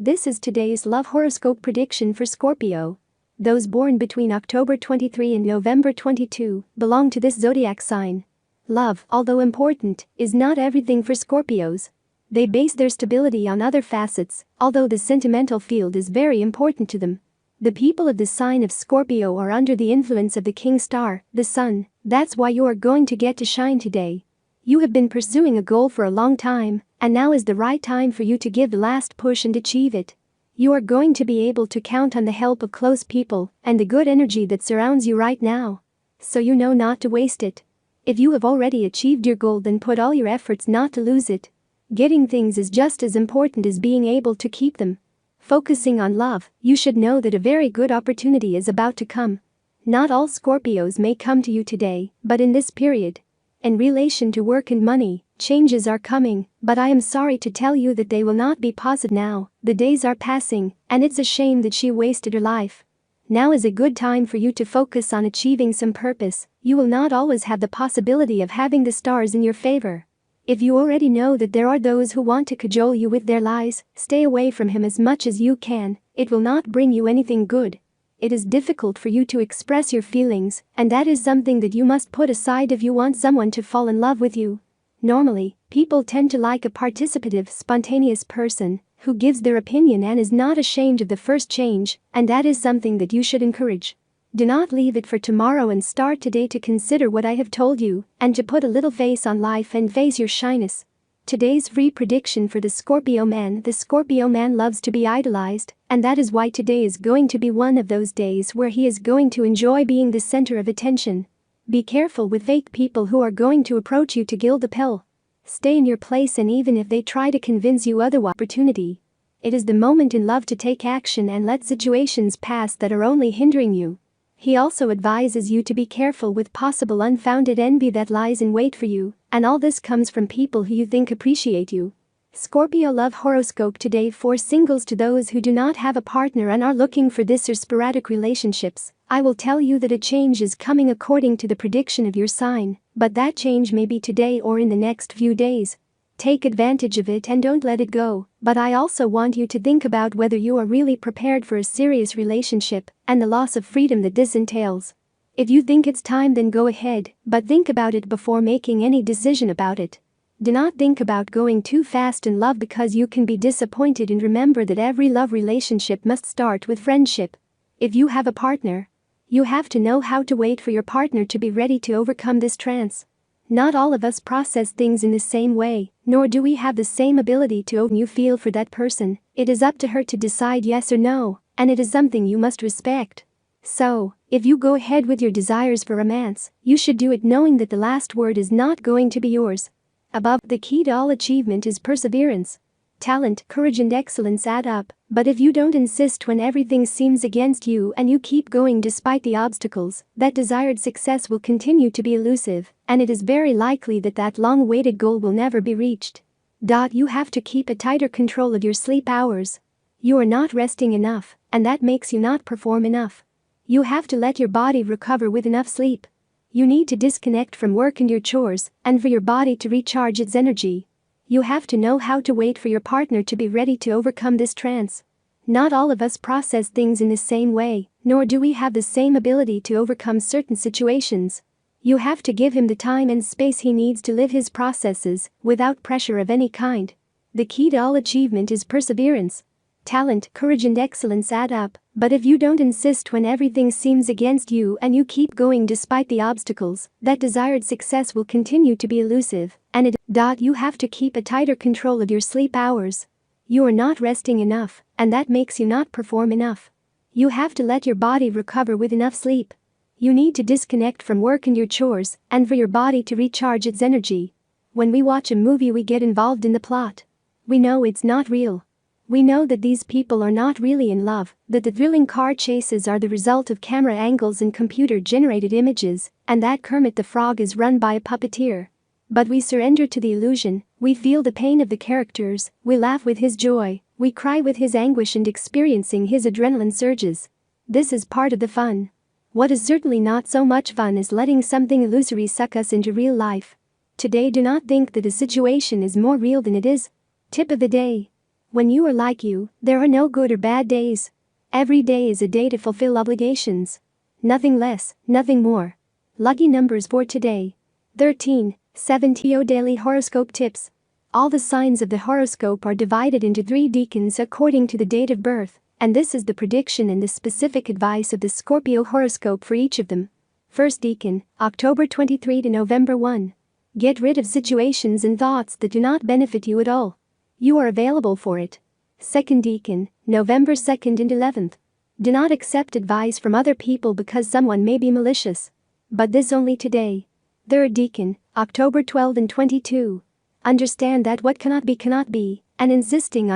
This is today's love horoscope prediction for Scorpio. Those born between October 23 and November 22 belong to this zodiac sign. Love, although important, is not everything for Scorpios. They base their stability on other facets, although the sentimental field is very important to them. The people of the sign of Scorpio are under the influence of the king star, the sun. That's why you are going to get to shine today. You have been pursuing a goal for a long time, and now is the right time for you to give the last push and achieve it. You are going to be able to count on the help of close people and the good energy that surrounds you right now. So you know not to waste it. If you have already achieved your goal, then put all your efforts not to lose it. Getting things is just as important as being able to keep them. Focusing on love, you should know that a very good opportunity is about to come. Not all Scorpios may come to you today, but in this period. In relation to work and money, changes are coming, but I am sorry to tell you that they will not be positive now. The days are passing, and it's a shame that she wasted her life. Now is a good time for you to focus on achieving some purpose. You will not always have the possibility of having the stars in your favor. If you already know that there are those who want to cajole you with their lies, stay away from him as much as you can. It will not bring you anything good. It is difficult for you to express your feelings, and that is something that you must put aside if you want someone to fall in love with you. Normally, people tend to like a participative, spontaneous person who gives their opinion and is not ashamed of the first change, and that is something that you should encourage. Do not leave it for tomorrow and start today to consider what I have told you, and to put a little face on life and face your shyness. Today's free prediction for the Scorpio man. The Scorpio man loves to be idolized, and that is why today is going to be one of those days where he is going to enjoy being the center of attention. Be careful with fake people who are going to approach you to gild the pill. Stay in your place, and even if they try to convince you otherwise, opportunity. It is the moment in love to take action and let situations pass that are only hindering you. He also advises you to be careful with possible unfounded envy that lies in wait for you, and all this comes from people who you think appreciate you. Scorpio Love Horoscope Today for singles. To those who do not have a partner and are looking for this or sporadic relationships, I will tell you that a change is coming according to the prediction of your sign, but that change may be today or in the next few days. Take advantage of it and don't let it go, but I also want you to think about whether you are really prepared for a serious relationship and the loss of freedom that this entails. If you think it's time, then go ahead, but think about it before making any decision about it. Do not think about going too fast in love because you can be disappointed, and remember that every love relationship must start with friendship. If you have a partner, you have to know how to wait for your partner to be ready to overcome this trance. Not all of us process things in the same way, nor do we have the same ability to open you feel for that person. It is up to her to decide yes or no, and it is something you must respect. So, if you go ahead with your desires for romance, you should do it knowing that the last word is not going to be yours. Above, the key to all achievement is perseverance. Talent, courage and excellence add up, but if you don't insist when everything seems against you and you keep going despite the obstacles, that desired success will continue to be elusive, and it is very likely that that long-awaited goal will never be reached. You have to keep a tighter control of your sleep hours. You are not resting enough, and that makes you not perform enough. You have to let your body recover with enough sleep. You need to disconnect from work and your chores, and for your body to recharge its energy. You have to know how to wait for your partner to be ready to overcome this trance. Not all of us process things in the same way, nor do we have the same ability to overcome certain situations. You have to give him the time and space he needs to live his processes, without pressure of any kind. The key to all achievement is perseverance. Talent, courage and excellence add up, but if you don't insist when everything seems against you and you keep going despite the obstacles, that desired success will continue to be elusive, and you have to keep a tighter control of your sleep hours. You are not resting enough, and that makes you not perform enough. You have to let your body recover with enough sleep. You need to disconnect from work and your chores, and for your body to recharge its energy. When we watch a movie, we get involved in the plot. We know it's not real. We know that these people are not really in love, that the thrilling car chases are the result of camera angles and computer-generated images, and that Kermit the Frog is run by a puppeteer. But we surrender to the illusion, we feel the pain of the characters, we laugh with his joy, we cry with his anguish and experiencing his adrenaline surges. This is part of the fun. What is certainly not so much fun is letting something illusory suck us into real life. Today, do not think that a situation is more real than it is. Tip of the day. When you are like you, there are no good or bad days. Every day is a day to fulfill obligations. Nothing less, nothing more. Lucky numbers for today: 13, 17. Daily horoscope tips. All the signs of the horoscope are divided into 3 decans according to the date of birth, and this is the prediction and the specific advice of the Scorpio horoscope for each of them. First decan, October 23 to November 1. Get rid of situations and thoughts that do not benefit you at all. You are available for it. Second decan, November 2nd and 11th. Do not accept advice from other people because someone may be malicious. But this only today. Third decan, October 12 and 22. Understand that what cannot be, and insisting on